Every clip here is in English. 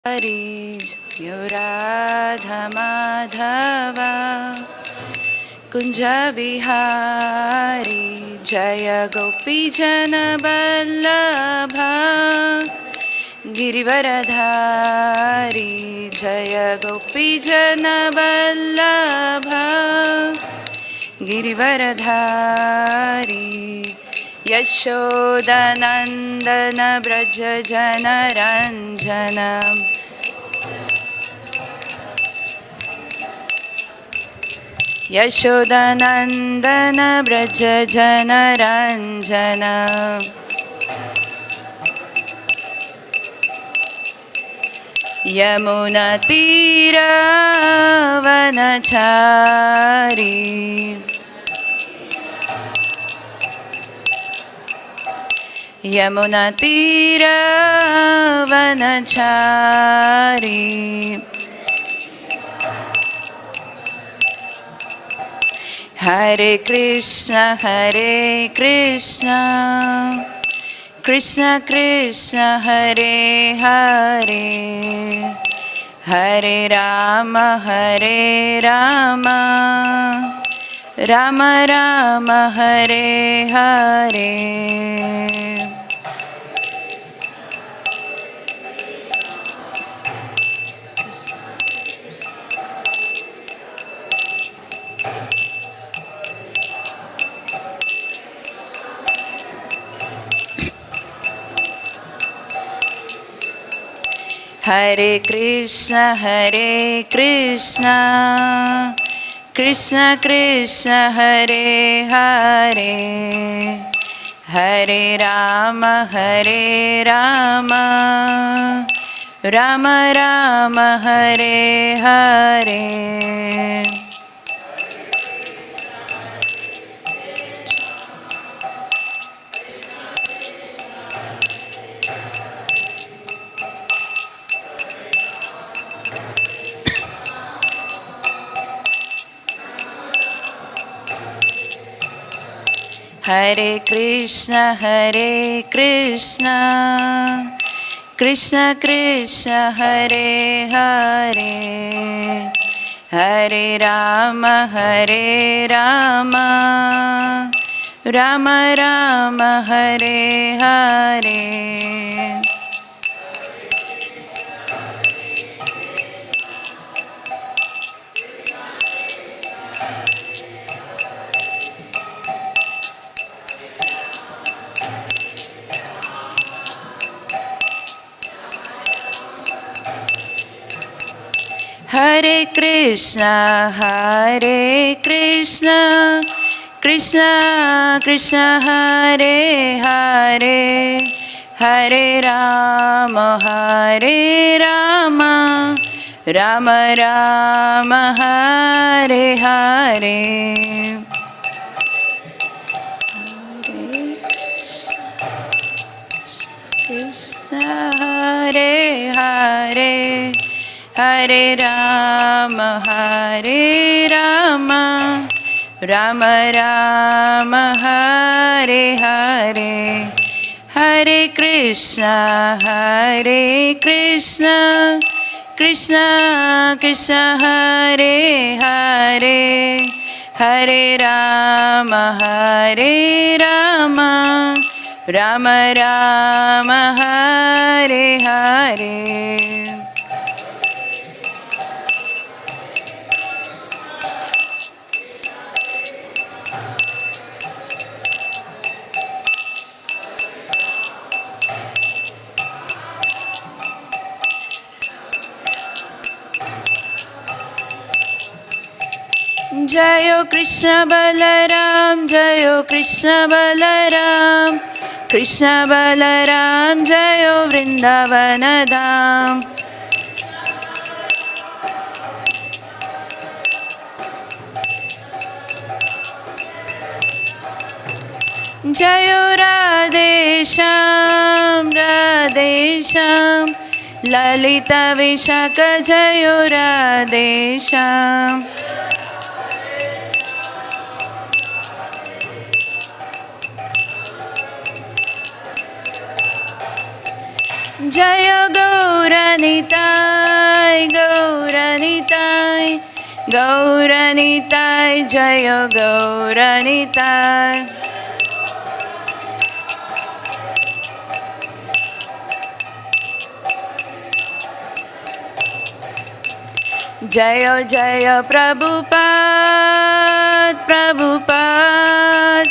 Hari Radha Madhava Kunja Bihari Jaya Gopi Jana Vallabha Girivaradhari Jaya Gopi Jana Vallabha Girivaradhari Yashodanandana Braja Jana Ranjana Yashodanandana Braja Jana Ranjana Yamuna Tira Vanachari Yamuna Tira Vanachari Hare Krishna Hare Krishna Krishna Krishna Hare Hare Hare Rama Hare Rama Rama Rama Hare Hare Hare Krishna Hare Krishna Krishna Krishna Hare Hare Hare Rama Hare Rama Rama Rama Hare Hare Hare Krishna Hare Krishna Krishna Krishna Hare Hare Hare Rama Hare Rama Rama Rama Hare Hare Hare Krishna Hare Krishna Krishna Krishna Hare Hare Hare Rama Hare Rama Rama Rama Hare Hare Krishna Hare Hare Hare Rama Hare Rama Rama Rama Hare Hare Hare Krishna Hare Krishna Krishna Krishna Hare Hare Hare Rama Hare Rama Rama Rama Hare Hare Jayo Krishna Balaram Jayo Krishna Balaram Krishna Balaram Jayo Vrindavana Dham Jayo Radhe Shyam Radhe Shyam Lalita Vishaka Jayo Radhe Shyam Jaya Gauranitai, Gauranitai, Gauranitai, Jaya Gauranitai. Jaya Jaya Prabhupada, Prabhupada,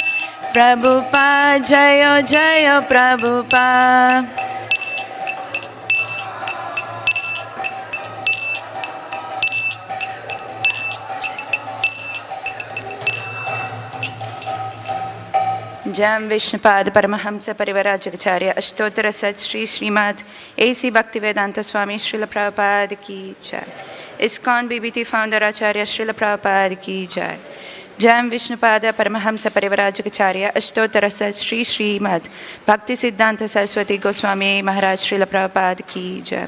Prabhupada, Jaya Jaya Prabhupada. Jam Vishnupada Paramahamsa Parivarajacharya Ashtottara Sat Shri Srimad A.C. Bhaktivedanta Swami Srila Prabhupada Ki Jai. ISKCON BBT Founder Acharya Srila Prabhupada Ki Jai. Jam Vishnupada Paramahamsa Parivarajacharya Ashtottara Sat Shri Srimad Bhakti Siddhanta Saraswati Goswami Maharaj Srila Prabhupada Ki Jai.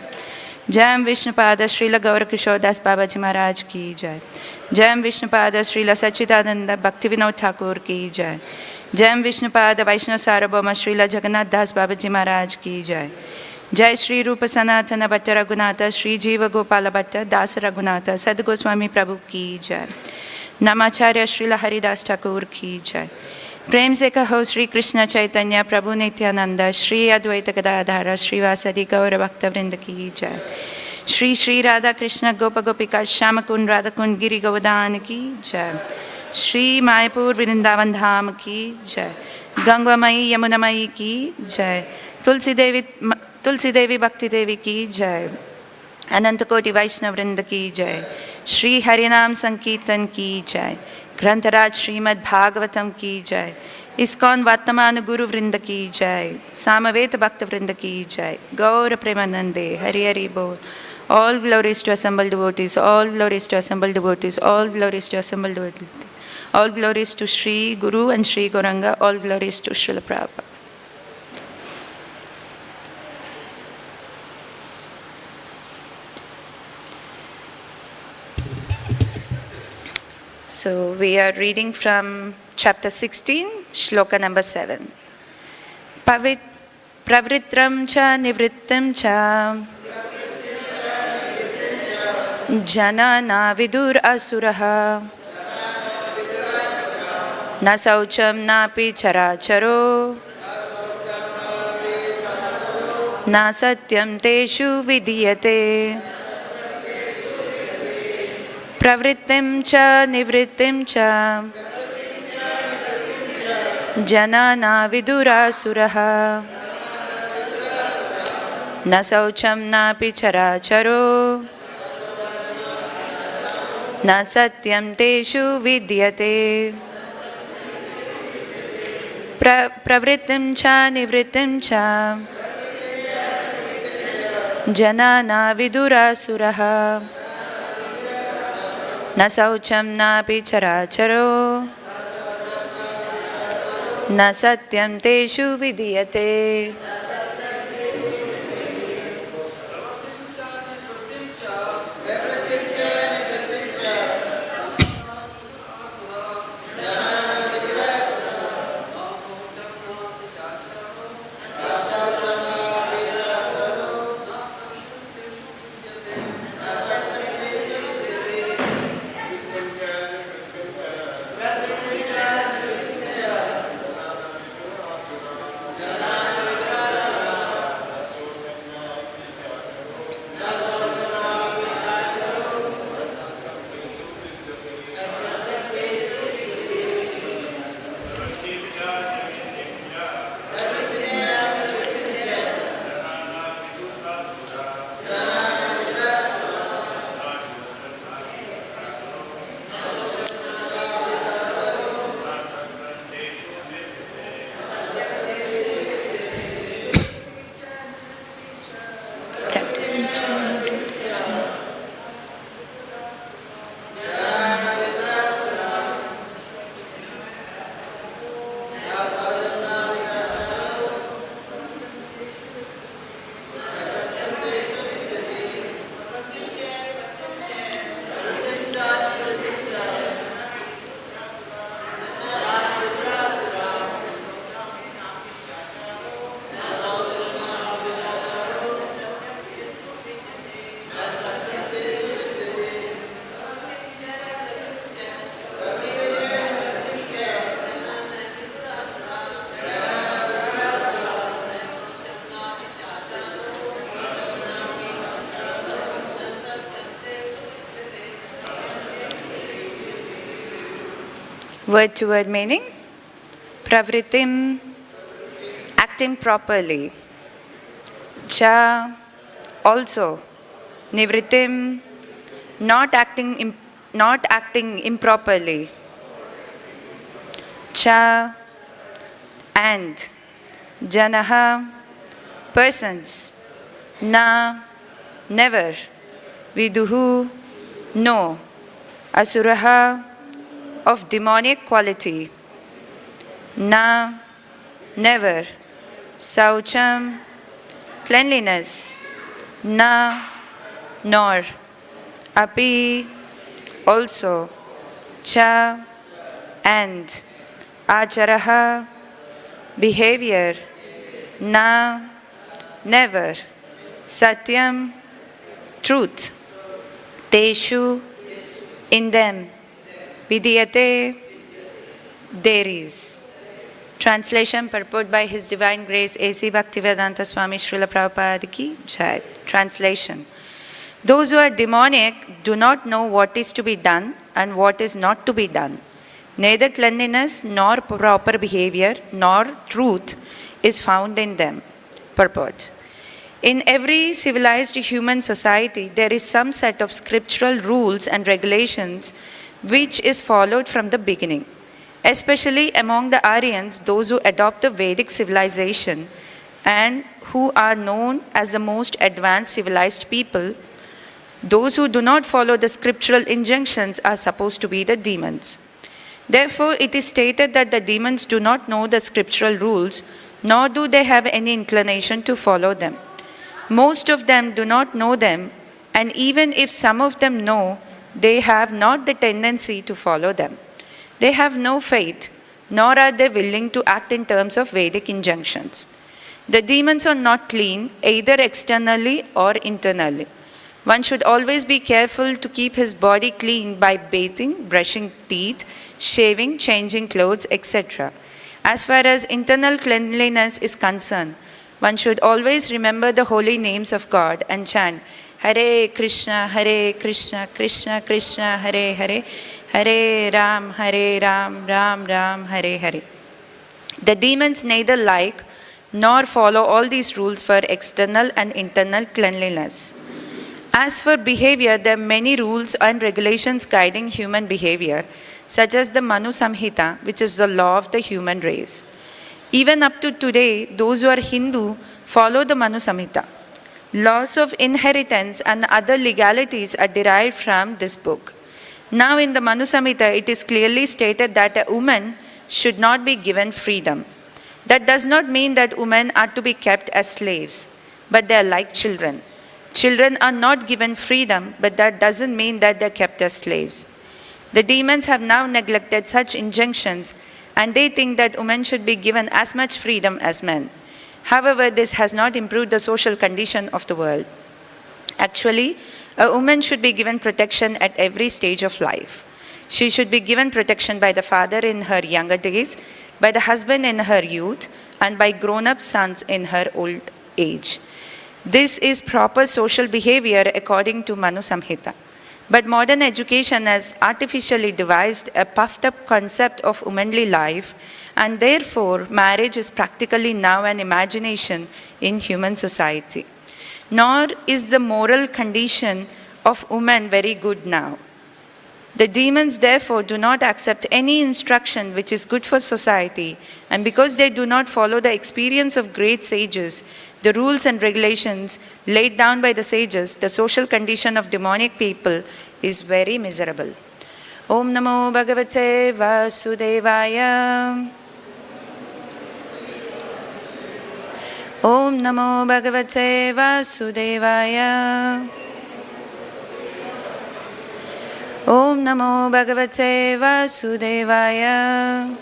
Jam Vishnupada Srila Gaura Kishore Das Babaji Maharaj Ki Jai. Jam Vishnupada Srila Sachidananda Bhaktivinoda Thakur Ki Jai. Jam Vishnupada Vaishnava Sarabhoma Srila Jagannath Das Babaji Maharaj Ki Jai. Jai Shri Rupa Sanatana Bhatta Raghunatha Shri Jiva Gopala Bhatta Das Raghunatha Sad Goswami Prabhu Ki Jai. Namacharya Srila Haridas Thakur Ki Jai. Prem se kaho Shri Krishna Chaitanya Prabhu Nityananda Shri Advaita Gadadhara Shri Vasadi Gaura Bhakta Vrinda Ki Jai. Shri Shri Radha Krishna Gopa Gopika Shamakund Radhakund Giri Govardhan Ki Jai. Shri Mayapur Vrindavan Dham Ki Jai. Gangva Mai Yamuna Mai Ki Jai. Tulsi Devi Bhakti Devi Ki Jai. Anantakoti Vaishnava Vrinda Ki Jai. Shri Harinam Sankirtan Ki Jai. Grantaraj Srimad Bhagavatam Ki Jai. ISKCON Vattamana Guru Vrinda Ki Jai. Samaveta Bhakta Vrinda Ki Jai. Gaura Premanande Hari Hari Bol. All glories to assembled devotees, all glories to assembled devotees, all glories to assembled devotees. All glories to Shri Guru and Shri Gauranga, all glories to Srila Prabhupada. So we are reading from chapter 16, shloka number 7. Pravritram cha nivrittam cha janana vidur asuraḥ na saucham napi characharo na satyam teshu vidiyate. Pravrittim cha nivrittim cha janana vidurasuraḥ na saucham napi characharo na satyam teshu vidyate. Pravrittim cha nivrittim cha janana vidurasuraḥ na saucham napi characharo na satyam teshu vidiyate. Word to word meaning. Pravritim, acting properly. Cha, also. Nivritim, not acting improperly. Cha, and. Janaha, persons. Na, never. Viduhu, no. Asuraḥ, of demoniac quality. Na, never. Saucham, cleanliness. Na, nor. Api, also. Cha, and. Acaraḥ, behavior. Na, never. Satyam, truth. Teshu, in them. Vidiyate, there is. Translation, purport by His Divine Grace A.C. Bhaktivedanta Swami Srila Prabhupada Ki Jai. Translation. Those who are demoniac do not know what is to be done and what is not to be done. Neither cleanliness nor proper behavior nor truth is found in them. Purport. In every civilized human society, there is some set of scriptural rules and regulations which is followed from the beginning. Especially among the Aryans, those who adopt the Vedic civilization and who are known as the most advanced civilized people, those who do not follow the scriptural injunctions are supposed to be the demons. Therefore, it is stated that the demons do not know the scriptural rules, nor do they have any inclination to follow them. Most of them do not know them, and even if some of them know, they have not the tendency to follow them. They have no faith, nor are they willing to act in terms of Vedic injunctions. The demons are not clean, either externally or internally. One should always be careful to keep his body clean by bathing, brushing teeth, shaving, changing clothes, etc. As far as internal cleanliness is concerned, one should always remember the holy names of God and chant Hare Kṛṣṇa, Krishna Krishna, Hare Hare, Hare Ram, Ram Ram, Hare Hare. The demons neither like nor follow all these rules for external and internal cleanliness. As for behavior, there are many rules and regulations guiding human behavior, such as the Manu Samhita, which is the law of the human race. Even up to today, those who are Hindu follow the Manu Samhita. Laws of inheritance and other legalities are derived from this book. Now in the Manu Samhita, it is clearly stated that a woman should not be given freedom. That does not mean that women are to be kept as slaves, but they are like children. Children are not given freedom, but that doesn't mean that they are kept as slaves. The demons have now neglected such injunctions, and they think that women should be given as much freedom as men. However, this has not improved the social condition of the world. Actually, a woman should be given protection at every stage of life. She should be given protection by the father in her younger days, by the husband in her youth, and by grown-up sons in her old age. This is proper social behavior according to Manu Samhita. But modern education has artificially devised a puffed-up concept of womanly life, and therefore marriage is practically now an imagination in human society. Nor is the moral condition of women very good now. The demons therefore do not accept any instruction which is good for society, and because they do not follow the experience of great sages, the rules and regulations laid down by the sages, the social condition of demonic people is very miserable. Om Namo Bhagavate Vasudevaya. Om Namo Bhagavate Vasudevaya. Om Namo Bhagavate Vasudevaya.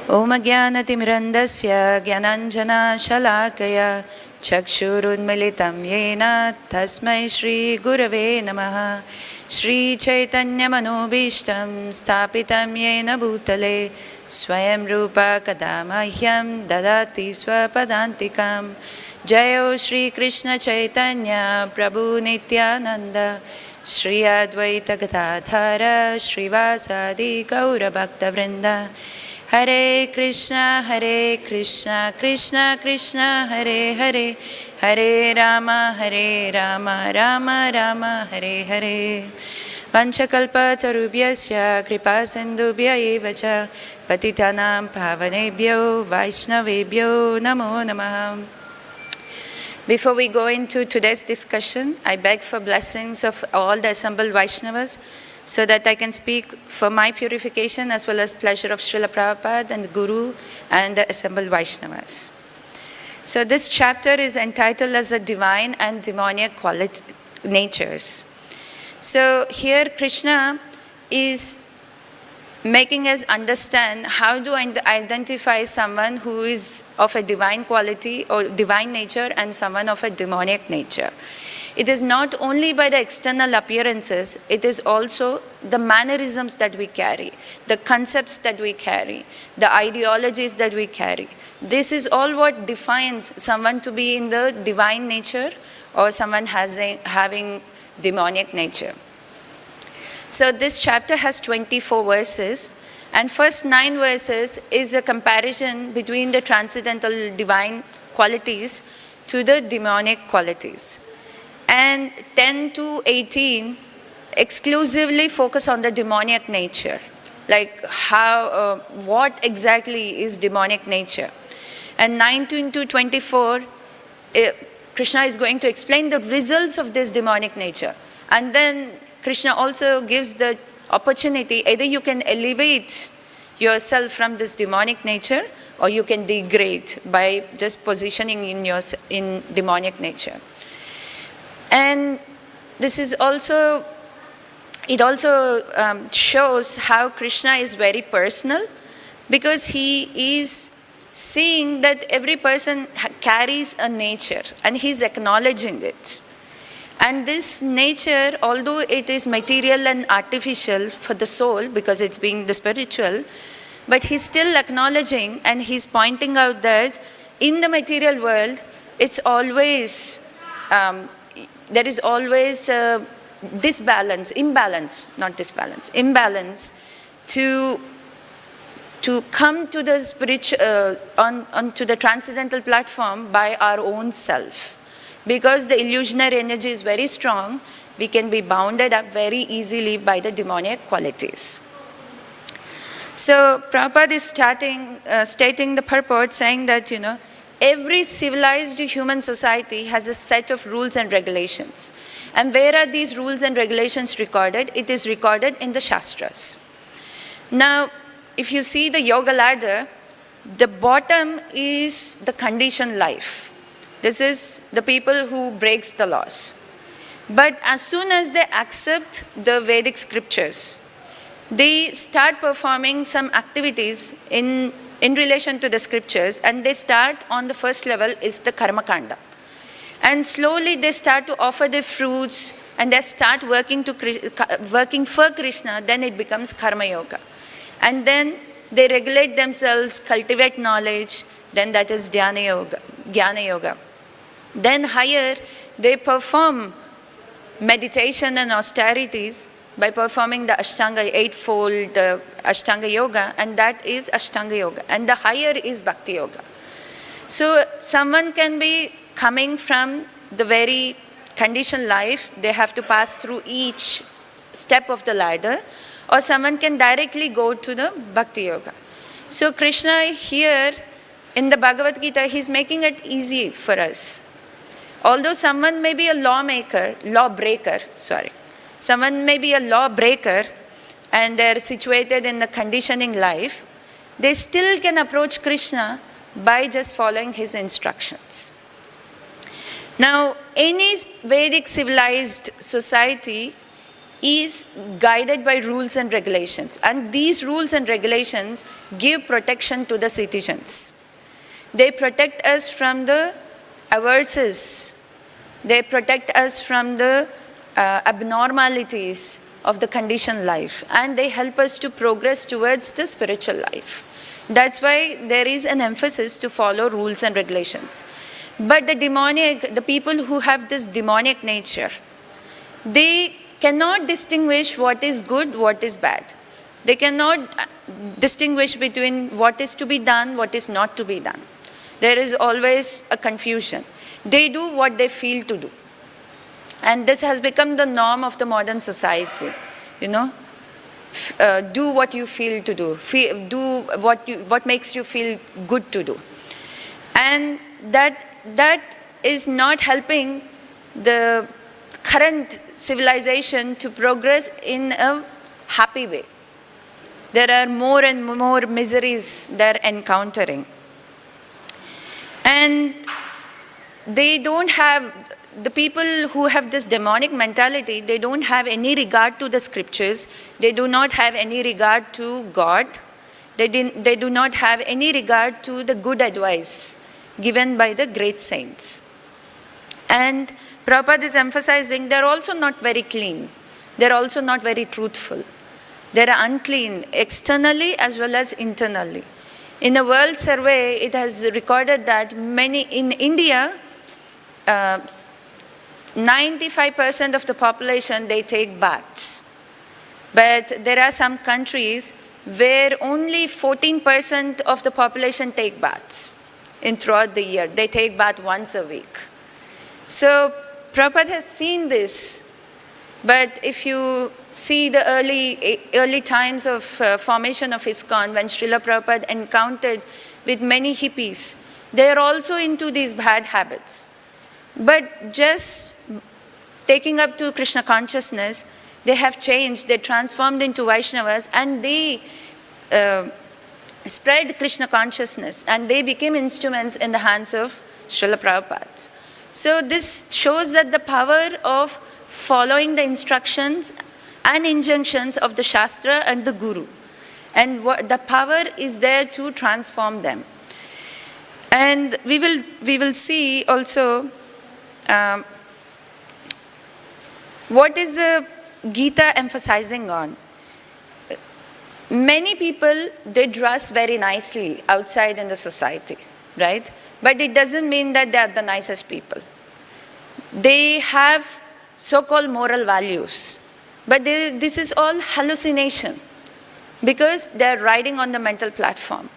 Om Ajnanatimrandasya Jnananjana Shalakaya Chakshurunmilitam Yena Tasmai Shri Gurave Namaha. Shri Chaitanya Manobishtam Sthapitam Yena Bhutale Swayam Rupa Kadamahyam Dadati Swapadantikam. Jayo Shri Krishna Chaitanya Prabhu Nityananda Shri Advaita Gadadhara Shrivasadi Gaura Bhakta Vrinda. Hare Krishna, Krishna Krishna, Hare Hare, Hare Rama, Rama Rama, Hare Hare. Vanchakalpa tarubhyasya kripa sindhubhya eva cha patitanam pavanebhyo vaishnavebhyo namo namaha. Before we go into today's discussion, I beg for blessings of all the assembled Vaishnavas so that I can speak for my purification as well as pleasure of Srila Prabhupada and the Guru and the assembled Vaishnavas. So this chapter is entitled as the divine and demoniac natures. So here Kṛṣṇa is making us understand how to identify someone who is of a divine quality or divine nature and someone of a demoniac nature. It is not only by the external appearances, it is also the mannerisms that we carry, the concepts that we carry, the ideologies that we carry. This is all what defines someone to be in the divine nature or someone having demoniac nature. So this chapter has 24 verses, and first 9 verses is a comparison between the transcendental divine qualities to the demonic qualities. And 10 to 18 exclusively focus on the demoniac nature, like how, what exactly is demonic nature. And 19 to 24, Kṛṣṇa is going to explain the results of this demonic nature. And then Kṛṣṇa also gives the opportunity, either you can elevate yourself from this demonic nature or you can degrade by just positioning in demoniac nature. And this is also, it also shows how Kṛṣṇa is very personal, because he is seeing that every person carries a nature and he's acknowledging it. And this nature, although it is material and artificial for the soul because it's being the spiritual, but he's still acknowledging and he's pointing out that in the material world, it's always, there is always imbalance to come to the spiritual, onto the transcendental platform by our own self. Because the illusionary energy is very strong, we can be bounded up very easily by the demoniac qualities. So Prabhupada is stating the purport, saying that, every civilized human society has a set of rules and regulations. And where are these rules and regulations recorded? It is recorded in the Shastras. Now, if you see the yoga ladder, the bottom is the conditioned life. This is the people who breaks the laws. But as soon as they accept the Vedic scriptures, they start performing some activities in relation to the scriptures, and they start on the first level is the karma kanda. And slowly they start to offer the fruits and they start working for Kṛṣṇa, then it becomes karma yoga. And then they regulate themselves, cultivate knowledge, then that is jnana yoga. Then higher, they perform meditation and austerities by performing the Ashtanga, eightfold Ashtanga yoga, and that is Ashtanga yoga. And the higher is Bhakti yoga. So someone can be coming from the very conditioned life, they have to pass through each step of the ladder, or someone can directly go to the Bhakti yoga. So Kṛṣṇa here in the Bhagavad Gita, he's making it easy for us. Although someone may be a lawbreaker, and they're situated in the conditioning life, they still can approach Kṛṣṇa by just following his instructions. Now, any Vedic civilized society is guided by rules and regulations, and these rules and regulations give protection to the citizens. They protect us from the averses. They protect us from the abnormalities of the conditioned life, and they help us to progress towards the spiritual life. That's why there is an emphasis to follow rules and regulations. But the people who have this demoniac nature, they cannot distinguish what is good, what is bad. They cannot distinguish between what is to be done, what is not to be done. There is always a confusion. They do what they feel to do. And this has become the norm of the modern society, you know. Do what you feel to do. Do what makes you feel good to do. And that is not helping the current civilization to progress in a happy way. There are more and more miseries they're encountering. And they don't have, the people who have this demonic mentality, they don't have any regard to the scriptures. They do not have any regard to God. They do not have any regard to the good advice given by the great saints. And Prabhupada is emphasizing they're also not very clean. They're also not very truthful. They're unclean externally as well as internally. In a world survey, it has recorded that in India, 95% of the population, they take baths. But there are some countries where only 14% of the population take baths throughout the year. They take bath once a week. So Prabhupada has seen this. But if you see the early times of formation of ISKCON, when Srila Prabhupada encountered with many hippies, they are also into these bad habits. But just taking up to Krishna consciousness, they have changed, they transformed into Vaishnavas, and they spread Krishna consciousness, and they became instruments in the hands of Srila Prabhupada. So this shows that the power of following the instructions and injunctions of the Shastra and the Guru. And the power is there to transform them. And we will see also what is the Gita emphasizing on. Many people, they dress very nicely outside in the society, right? But it doesn't mean that they are the nicest people. They have so-called moral values. But this is all hallucination because they are riding on the mental platform.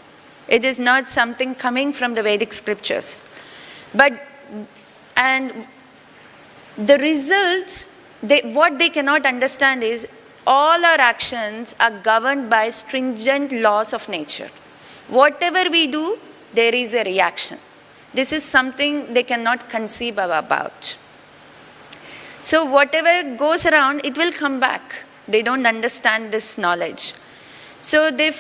It is not something coming from the Vedic scriptures. And the results, what they cannot understand is all our actions are governed by stringent laws of nature. Whatever we do, there is a reaction. This is something they cannot conceive about. So whatever goes around, it will come back. They don't understand this knowledge. So they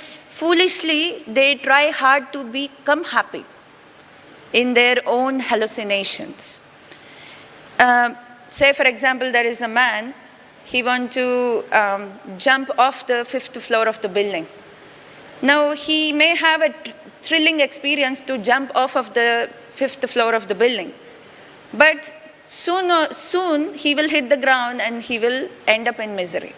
try hard to become happy in their own hallucinations. Say for example, there is a man, he wants to jump off the 5th floor of the building. Now he may have a thrilling experience to jump off of the 5th floor of the building. But soon he will hit the ground and he will end up in misery.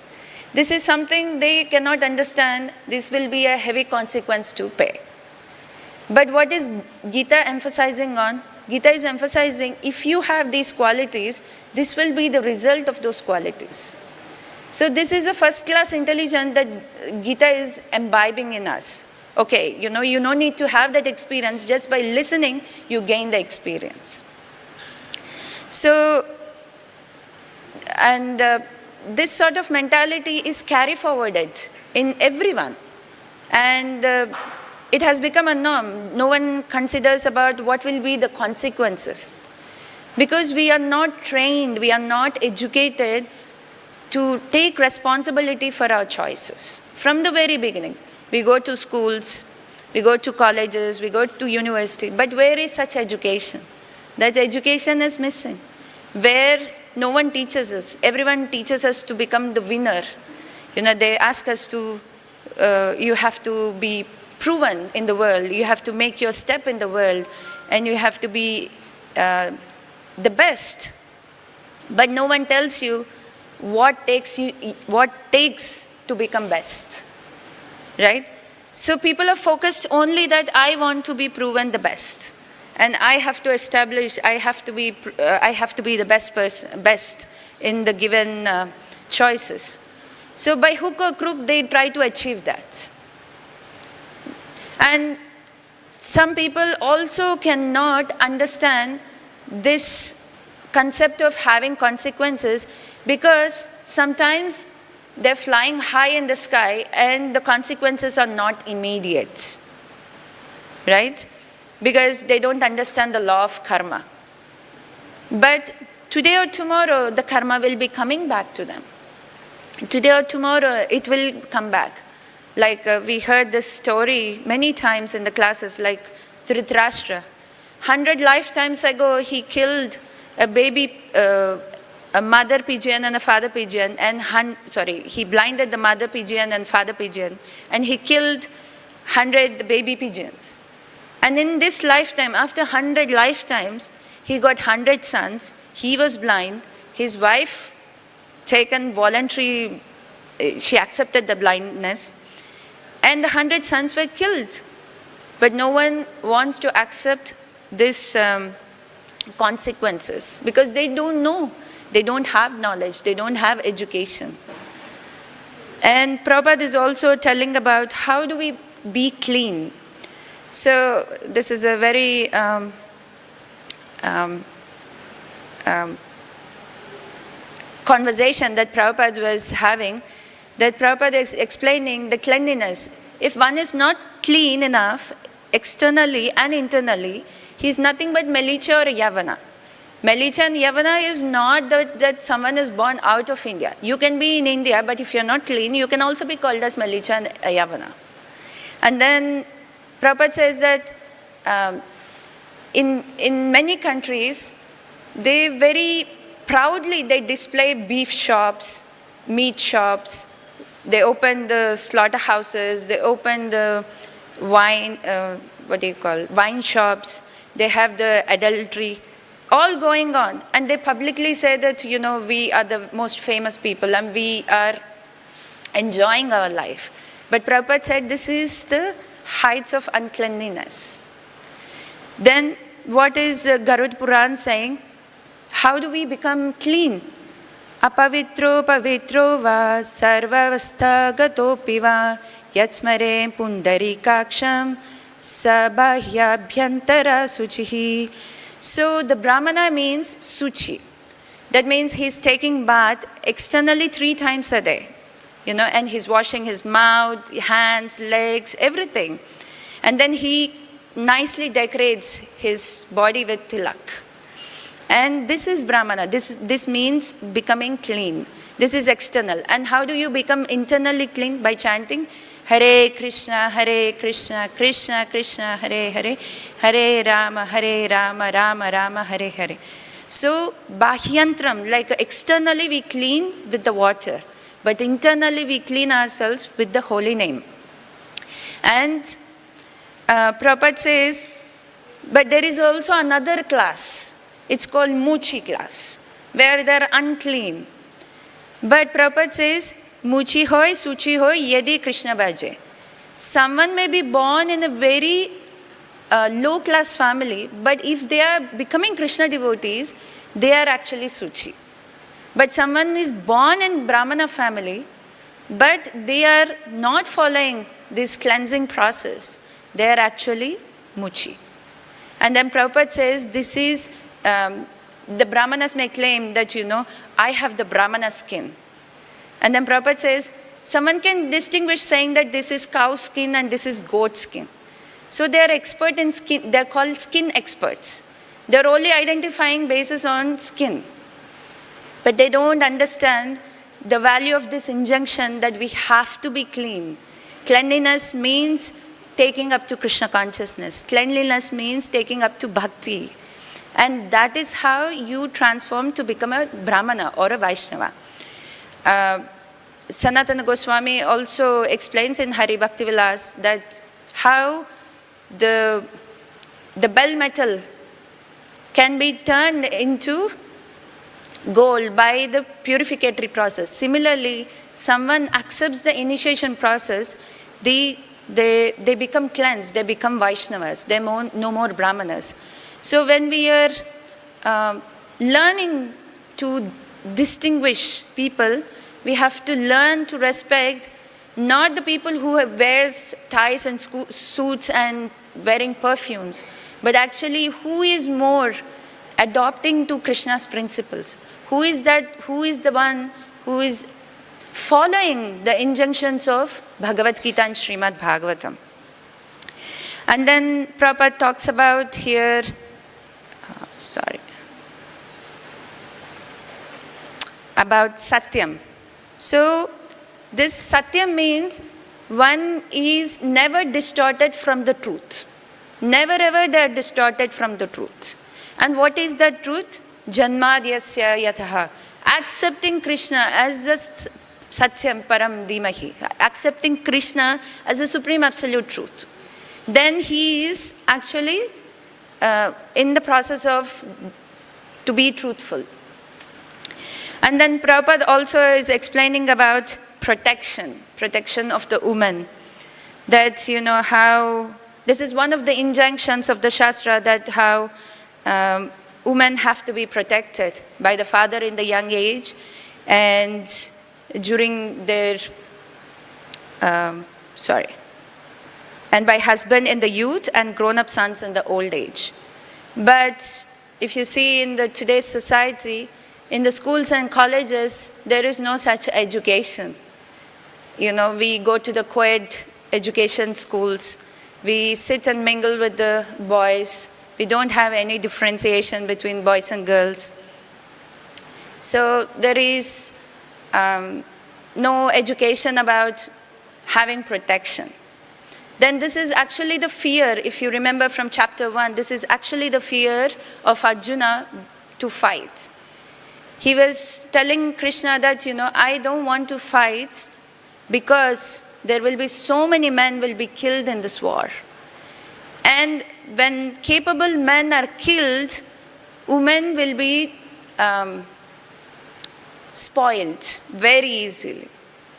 This is something they cannot understand. This will be a heavy consequence to pay. But what is Gita emphasizing on? Gita is emphasizing if you have these qualities, this will be the result of those qualities. So this is a first-class intelligence that Gita is imbibing in us. Okay, you don't need to have that experience. Just by listening, you gain the experience. So, and this sort of mentality is carry forwarded in everyone. And it has become a norm. No one considers about what will be the consequences. Because we are not trained, we are not educated to take responsibility for our choices. From the very beginning, we go to schools, we go to colleges, we go to university, but where is such education? That education is missing, where no one teaches us. Everyone teaches us to become the winner. They ask us to, you have to be proven in the world, you have to make your step in the world, and you have to be the best. But no one tells you what takes to become best, right? So people are focused only that I want to be proven the best. And I have to establish, I have to be the best in the given choices. So by hook or crook, they try to achieve that. And some people also cannot understand this concept of having consequences, because sometimes they're flying high in the sky and the consequences are not immediate, right? Because they don't understand the law of karma. But today or tomorrow, the karma will be coming back to them. Today or tomorrow, it will come back. Like we heard this story many times in the classes, like Dhritarashtra. 100 lifetimes ago, he killed a baby, a mother pigeon and a father pigeon, and he blinded the mother pigeon and father pigeon, and he killed 100 baby pigeons. And in this lifetime, after 100 lifetimes, he got 100 sons. He was blind. His wife taken voluntary, she accepted the blindness, and the 100 sons were killed. But no one wants to accept this consequences, because they don't know. They don't have knowledge. They don't have education. And Prabhupada is also telling about how do we be clean. So this is a very conversation that Prabhupada was having, that Prabhupada is explaining the cleanliness. If one is not clean enough externally and internally, he is nothing but Melicha or Yavana. Melicha and Yavana is not that someone is born out of India. You can be in India, but if you're not clean, you can also be called as Melicha and Yavana. And then Prabhupada says that in many countries, they very proudly they display beef shops, meat shops, they open the slaughterhouses, they open the wine, wine shops, they have the adultery, all going on. And they publicly say that, we are the most famous people and we are enjoying our life. But Prabhupada said this is the heights of uncleanliness. Then what is Garud Puran saying? How do we become clean? Apavitro pavitro va sarvavastha gatopi va yatsmare pundarikaksham sabahyabhyantara suchihi. So the Brahmana means suchi. That means he's taking bath externally 3 times a day. And he's washing his mouth, hands, legs, everything. And then he nicely decorates his body with tilak. And this is Brahmana. This means becoming clean. This is external. And how do you become internally clean? By chanting Hare Kṛṣṇa, Krishna Krishna, Hare Hare, Hare Rama, Rama Rama, Hare Hare. So, Bahyantram, like externally we clean with the water, but internally we clean ourselves with the holy name. And Prabhupada says, but there is also another class. It's called Muchi class, where they are unclean. But Prabhupada says, Muchi hoy, Suchi hoy, yedi Krishna bhaje. Someone may be born in a very low class family, but if they are becoming Krishna devotees, they are actually Suchi. But someone is born in Brahmana family, but they are not following this cleansing process. They are actually Muchi. And then Prabhupada says, this is, the Brahmanas may claim that, I have the Brahmana skin. And then Prabhupada says, someone can distinguish saying that this is cow skin and this is goat skin. So they are expert in skin, they are called skin experts. They are only identifying basis on skin. But they don't understand the value of this injunction that we have to be clean. Cleanliness means taking up to Krishna consciousness. Cleanliness means taking up to bhakti. And that is how you transform to become a Brahmana or a Vaishnava. Sanatana Goswami also explains in Hari Bhakti Vilas that how the bell metal can be turned into gold by the purificatory process. Similarly, someone accepts the initiation process, they become cleansed, they become Vaishnavas, they are no more Brahmanas. So when we are learning to distinguish people, we have to learn to respect not the people who wears ties and suits and wearing perfumes, but actually who is more adopting to Krishna's principles. Who is the one who is following the injunctions of Bhagavad Gita and Srimad Bhagavatam. And then Prabhupada talks about here, about Satyam. So this Satyam means one is never distorted from the truth. Never ever they are distorted from the truth. And what is that truth? Janmadyasya yataha. Accepting Krishna as the Satyam Param Dhimahi. Accepting Krishna as the supreme absolute truth. Then he is actually in the process of to be truthful. And then Prabhupada also is explaining about protection of the woman. That, how, this is one of the injunctions of the Shastra, that how women have to be protected by the father in the young age and during their, and by husband in the youth and grown-up sons in the old age. But if you see in today's society, in the schools and colleges, there is no such education. We go to the co-ed education schools. We sit and mingle with the boys. We don't have any differentiation between boys and girls. So there is no education about having protection. Then this is actually the fear, if you remember from chapter 1, this is actually the fear of Arjuna to fight. He was telling Krishna that, I don't want to fight because there will be so many men will be killed in this war. And when capable men are killed, women will be spoiled very easily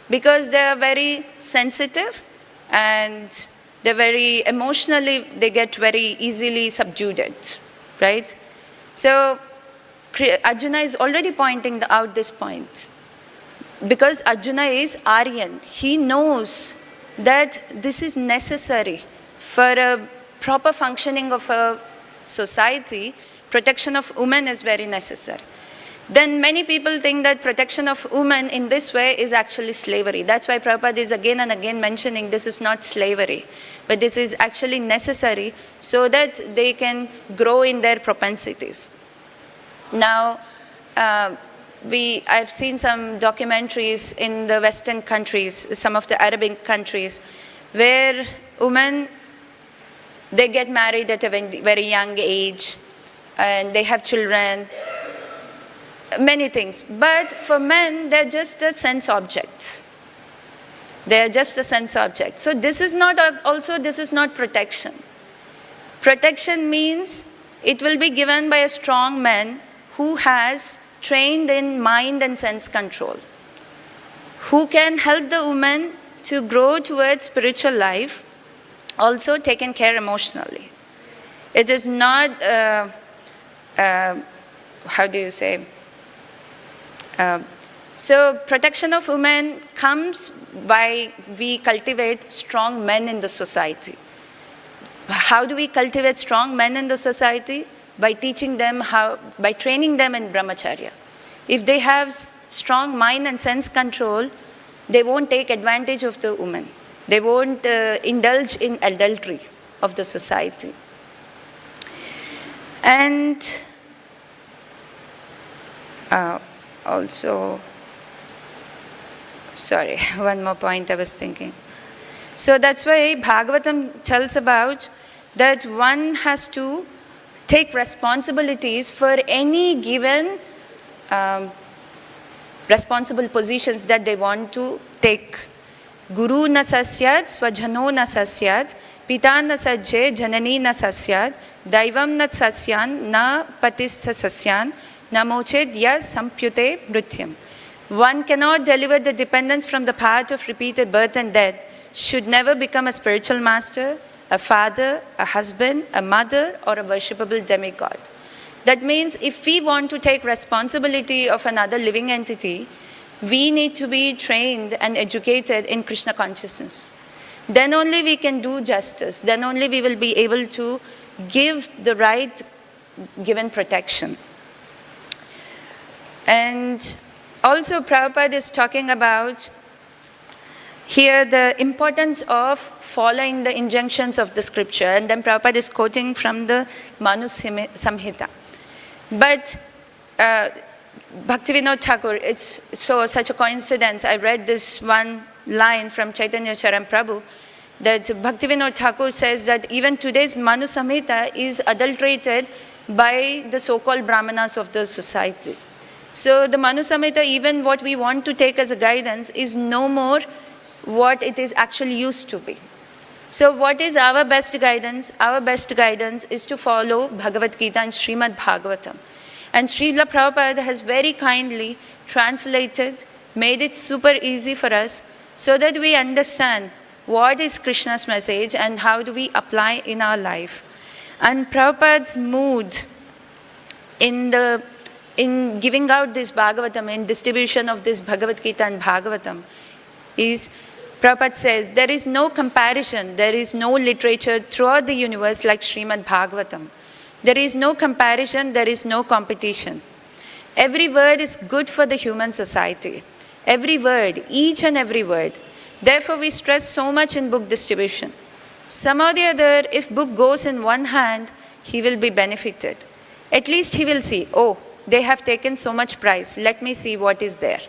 because they are very sensitive and they're very emotionally, they get very easily subdued, right? So Arjuna is already pointing out this point. Because Arjuna is Aryan, he knows that this is necessary for a proper functioning of a society. Protection of women is very necessary. Then many people think that protection of women in this way is actually slavery. That's why Prabhupada is again and again mentioning this is not slavery, but this is actually necessary so that they can grow in their propensities. Now, I've seen some documentaries in the Western countries, some of the Arabic countries, where women, they get married at a very young age, and they have children, many things. But for men, they're just a sense object. They're just a sense object. So this is not protection. Protection means it will be given by a strong man who has trained in mind and sense control, who can help the woman to grow towards spiritual life, also taken care emotionally. It is not, so protection of women comes by we cultivate strong men in the society. How do we cultivate strong men in the society? By teaching them by training them in brahmacharya. If they have strong mind and sense control, they won't take advantage of the woman. They won't indulge in adultery of the society. And also, one more point I was thinking. So that's why Bhagavatam tells about that one has to take responsibilities for any given responsible positions that they want to take. Guru na sasyad, swajano na sasyad, pita na sajje, janani na sasyad, daivam na sasyan, na patistha sasyan, na moched ya sampyute mrityam. One cannot deliver the dependence from the path of repeated birth and death, should never become a spiritual master, a father, a husband, a mother, or a worshipable demigod. That means if we want to take responsibility of another living entity, we need to be trained and educated in Krishna consciousness. Then only we can do justice. Then only we will be able to give the right given protection. And also Prabhupada is talking about here the importance of following the injunctions of the scripture. And then Prabhupada is quoting from the Manu Samhita. But Bhaktivinoda Thakur, it's such a coincidence. I read this one line from Chaitanya Charan Prabhu that Bhaktivinoda Thakur says that even today's Manu Samhita is adulterated by the so-called Brahmanas of the society. So the Manu Samhita, even what we want to take as a guidance, is no more what it is actually used to be. So what is our best guidance? Our best guidance is to follow Bhagavad Gita and Srimad Bhagavatam. And Srila Prabhupada has very kindly translated, made it super easy for us so that we understand what is Krishna's message and how do we apply in our life. And Prabhupada's mood in giving out this Bhagavatam, in distribution of this Bhagavad Gita and Bhagavatam, is, Prabhupada says, there is no comparison, there is no literature throughout the universe like Srimad Bhagavatam. There is no comparison, there is no competition. Every word is good for the human society. Every word, each and every word. Therefore, we stress so much in book distribution. Some or the other, if book goes in one hand, he will be benefited. At least he will see, oh, they have taken so much price, let me see what is there.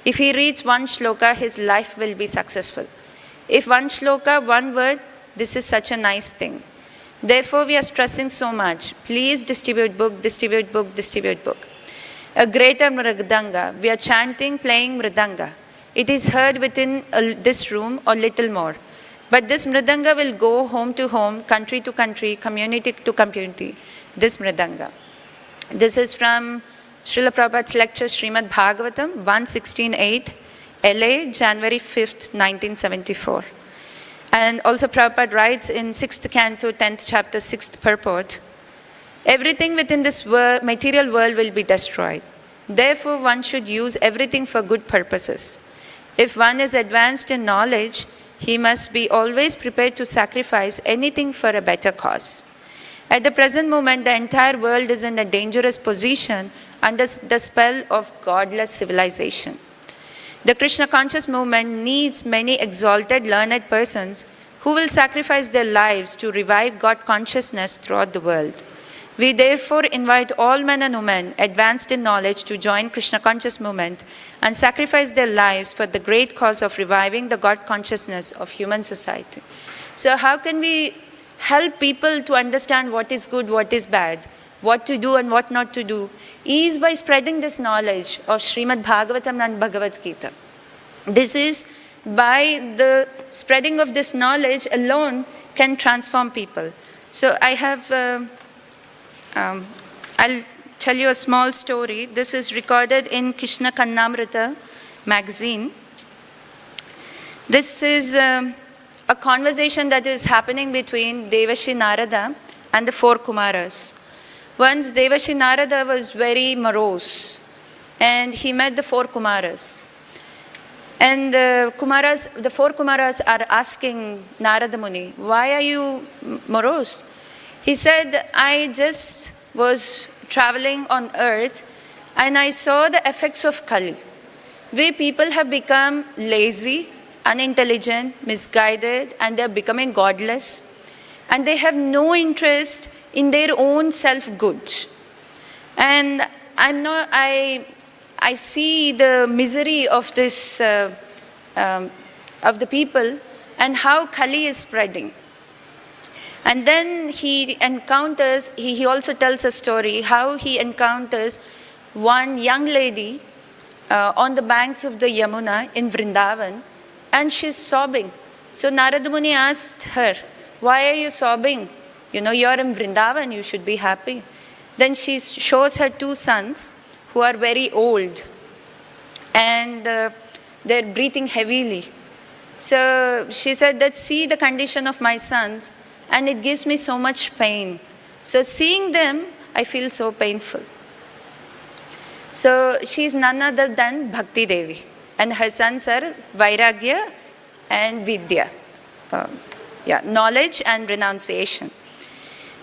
If he reads one shloka, his life will be successful. If one shloka, one word, this is such a nice thing. Therefore, we are stressing so much. Please distribute book, distribute book, distribute book. A greater mridanga. We are chanting, playing mridanga. It is heard within this room or little more. But this mridanga will go home to home, country to country, community to community. This mridanga. This is from Srila Prabhupada's lecture, Srimad Bhagavatam, 116.8, LA, January 5th, 1974. And also Prabhupada writes in 6th canto, 10th chapter, 6th purport, everything within this material world will be destroyed. Therefore, one should use everything for good purposes. If one is advanced in knowledge, he must be always prepared to sacrifice anything for a better cause. At the present moment, the entire world is in a dangerous position under the spell of godless civilization. The Krishna conscious movement needs many exalted, learned persons who will sacrifice their lives to revive God consciousness throughout the world. We therefore invite all men and women advanced in knowledge to join Krishna conscious movement and sacrifice their lives for the great cause of reviving the God consciousness of human society. So how can we help people to understand what is good, what is bad, what to do and what not to do, is by spreading this knowledge of Srimad Bhagavatam and Bhagavad Gita. This is by the spreading of this knowledge alone can transform people. So I have, I'll tell you a small story. This is recorded in Krishna Kannamrita magazine. This is a conversation that is happening between Devashi Narada and the 4 Kumaras. Once Devashi Narada was very morose and he met the 4 Kumaras. And the 4 Kumaras are asking Narada Muni, why are you morose? He said, I just was traveling on earth and I saw the effects of Kali. We people have become lazy, unintelligent, misguided, and they're becoming godless. And they have no interest in their own self-good. And I see the misery of this, of the people and how Kali is spreading. And then he encounters, he also tells a story how he encounters one young lady on the banks of the Yamuna in Vrindavan, and she's sobbing. So Narada Muni asked her, why are you sobbing? You know, you're in Vrindavan, you should be happy. Then she shows her 2 sons who are very old and they're breathing heavily. So she said that, see the condition of my sons and it gives me so much pain. So seeing them, I feel so painful. So she's none other than Bhakti Devi. And her sons are Vairagya and Vidya. Knowledge and renunciation.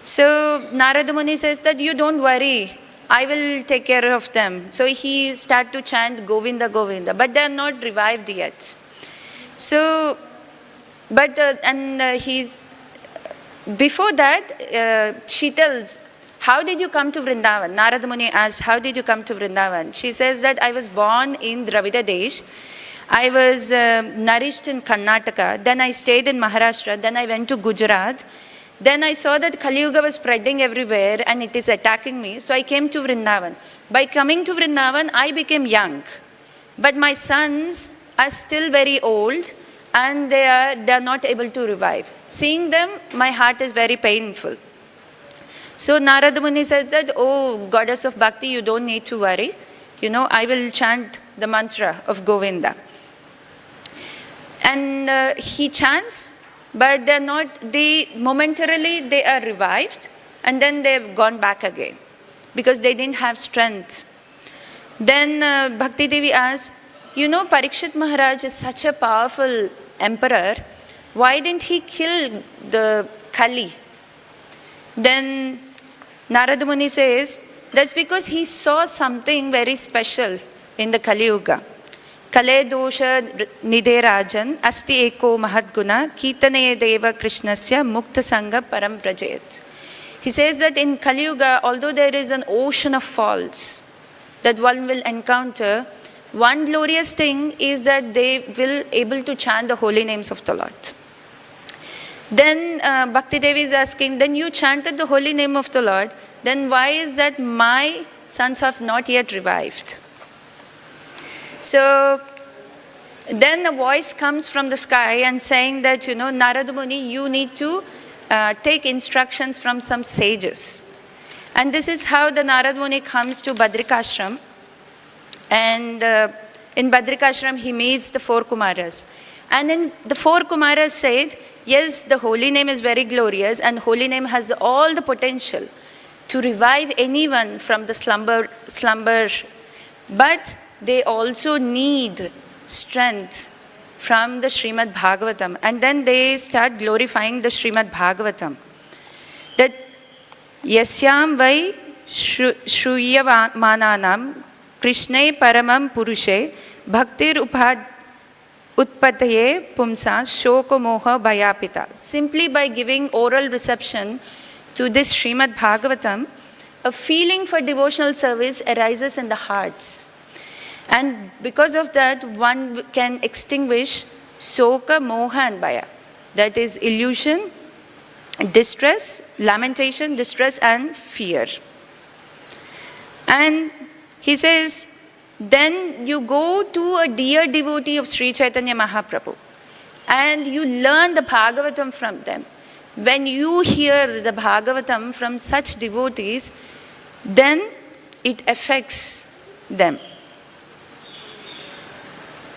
So Narada Muni says that you don't worry, I will take care of them. So he started to chant Govinda, Govinda, but they are not revived yet. So, but he's before that she tells, how did you come to Vrindavan? Narada Muni asks, how did you come to Vrindavan? She says that I was born in Dravida Desh. I was nourished in Karnataka. Then I stayed in Maharashtra. Then I went to Gujarat. Then I saw that Kali Yuga was spreading everywhere and it is attacking me. So I came to Vrindavan. By coming to Vrindavan, I became young. But my sons are still very old and they are not able to revive. Seeing them, my heart is very painful. So Narada Muni says that, oh, goddess of bhakti, you don't need to worry. I will chant the mantra of Govinda. And he chants, but momentarily they are revived and then they've gone back again because they didn't have strength. Then Bhakti Devi asks, Parikshit Maharaj is such a powerful emperor. Why didn't he kill the Kali? Then Narada Muni says, that's because he saw something very special in the Kali Yuga. Kale dosha nidhe rajan asti eko mahadguna kitane deva Kṛṣṇasya mukta sanga param prajayat. He says that in Kali Yuga, although there is an ocean of faults that one will encounter, one glorious thing is that they will able to chant the holy names of the Lord. Then Bhakti Devi is asking, then you chanted the holy name of the Lord, then why is that my sons have not yet revived? So then a voice comes from the sky and saying that, Narada Muni, you need to take instructions from some sages. And this is how the Narada Muni comes to Badrikashram. And in Badrikashram, he meets the 4 Kumaras. And then the 4 Kumaras said, yes, the holy name is very glorious and holy name has all the potential to revive anyone from the slumber. But they also need strength from the Srimad Bhagavatam. And then they start glorifying the Srimad Bhagavatam. That yasyam vai shruyamananam Kṛṣṇe paramam purushe bhaktir utpataye pumsa shoko moha bhayapita. Simply by giving oral reception to this Srimad Bhagavatam, a feeling for devotional service arises in the hearts. And because of that, one can extinguish soka, moha and bhaya. That is illusion, distress, lamentation, distress and fear. And he says, then you go to a dear devotee of Sri Chaitanya Mahaprabhu and you learn the Bhagavatam from them. When you hear the Bhagavatam from such devotees, then it affects them.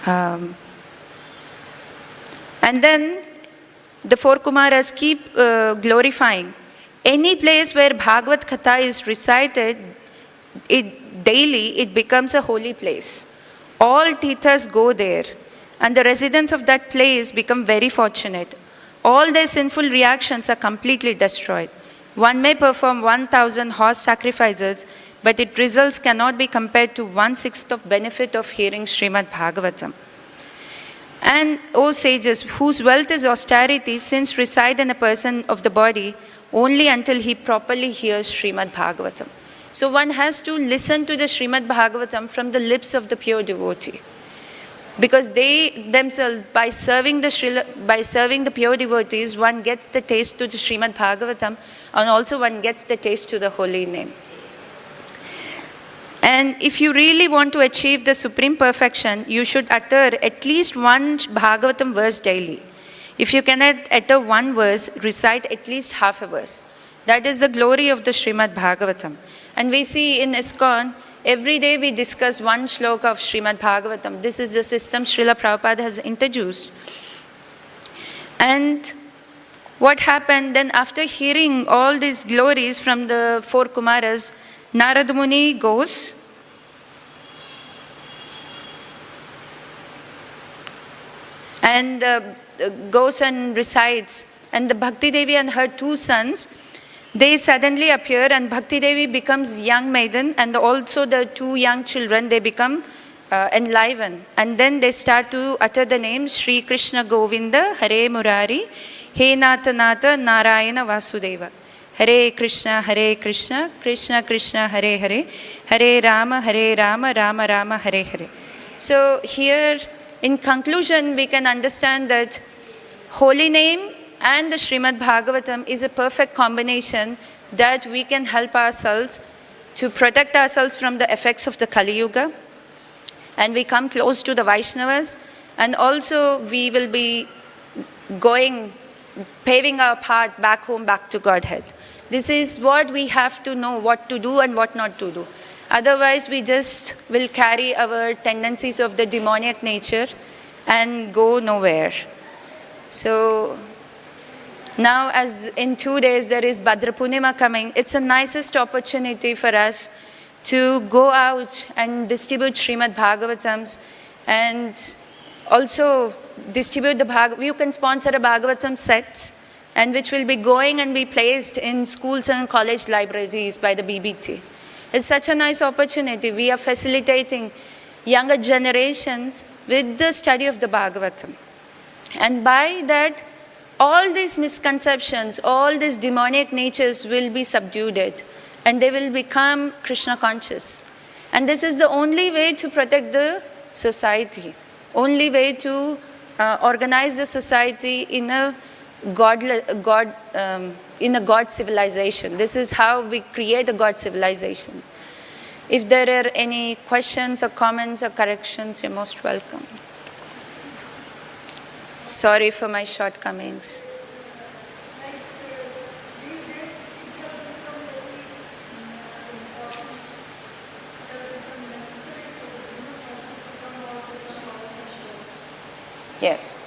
And then the 4 Kumaras keep glorifying. Any place where Bhagavad Katha is recited, daily, it becomes a holy place. All Tirthas go there, and the residents of that place become very fortunate. All their sinful reactions are completely destroyed. One may perform 1,000 horse sacrifices, but its results cannot be compared to 1/6 of benefit of hearing Srimad Bhagavatam. And, O sages, whose wealth is austerity, sins reside in a person of the body only until he properly hears Srimad Bhagavatam. So one has to listen to the Srimad Bhagavatam from the lips of the pure devotee. Because they themselves, by serving the pure devotees, one gets the taste to the Srimad Bhagavatam, and also one gets the taste to the holy name. And if you really want to achieve the supreme perfection, you should utter at least one Bhagavatam verse daily. If you cannot utter one verse, recite at least half a verse. That is the glory of the Srimad Bhagavatam. And we see in ISKCON, every day we discuss one shloka of Srimad Bhagavatam. This is the system Srila Prabhupada has introduced. And what happened then after hearing all these glories from the 4 Kumaras, Narada Muni goes and goes and recites. And the Bhakti Devi and her two sons, they suddenly appear, and Bhakti Devi becomes young maiden, and also the two young children, they become enlivened. And then they start to utter the name Shri Krishna Govinda Hare Murari He Nata Nata Narayana Vasudeva. Hare Krishna, Krishna Krishna, Hare Hare, Hare Rama, Rama Rama, Hare Hare. So here, in conclusion, we can understand that holy name and the Srimad Bhagavatam is a perfect combination that we can help ourselves to protect ourselves from the effects of the Kali Yuga, and we come close to the Vaishnavas, and also we will be paving our path back home, back to Godhead. This is what we have to know, what to do and what not to do. Otherwise, we just will carry our tendencies of the demoniac nature and go nowhere. So now, as in 2 days there is Bhadra Purnima coming, it's a nicest opportunity for us to go out and distribute Srimad Bhagavatams, and also distribute the Bhagavatam. You can sponsor a Bhagavatam set, and which will be going and be placed in schools and college libraries by the BBT. It's such a nice opportunity. We are facilitating younger generations with the study of the Bhagavatam. And by that, all these misconceptions, all these demoniac natures will be subdued, and they will become Krishna conscious. And this is the only way to protect the society, only way to organize the society in a God civilization. This is how we create a God civilization. If there are any questions or comments or corrections, you're most welcome. Sorry for my shortcomings. Yes.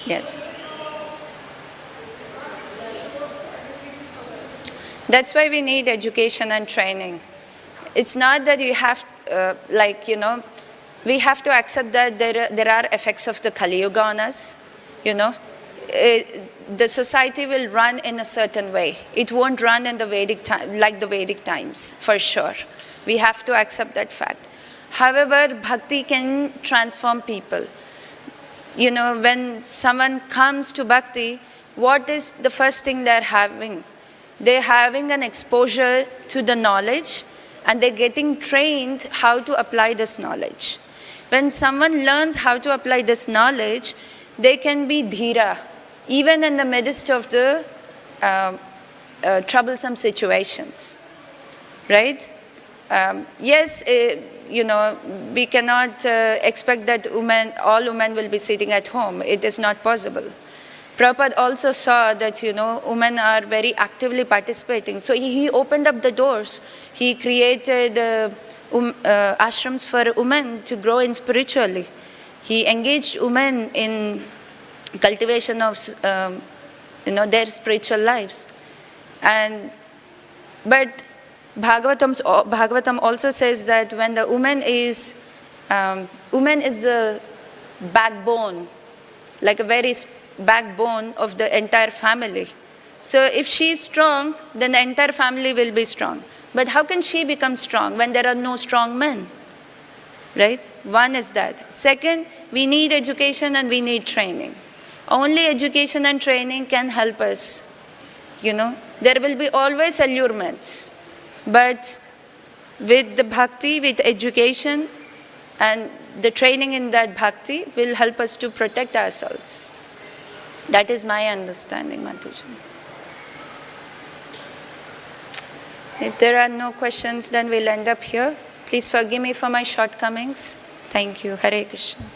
Yes. That's why we need education and training. It's not that you have, we have to accept that there are effects of the Kali Yuga on us, the society will run in a certain way. It won't run in the Vedic time, like the Vedic times, for sure. We have to accept that fact. However, bhakti can transform people. When someone comes to bhakti, what is the first thing they're having? They're having an exposure to the knowledge, and they're getting trained how to apply this knowledge. When someone learns how to apply this knowledge, they can be dhira, even in the midst of the troublesome situations, right? Yes, we cannot expect that all women will be sitting at home. It is not possible. Prabhupada also saw that, women are very actively participating. So he opened up the doors. He created ashrams for women to grow in spiritually. He engaged women in cultivation of, their spiritual lives. But Bhagavatam also says that when the woman is the backbone, like a very backbone of the entire family. So if she is strong, then the entire family will be strong. But how can she become strong when there are no strong men? Right? One is that. Second, we need education and we need training. Only education and training can help us. There will be always allurements. But with the bhakti, with education, and the training in that bhakti will help us to protect ourselves. That is my understanding, Mataji. If there are no questions, then we'll end up here. Please forgive me for my shortcomings. Thank you. Hare Krishna.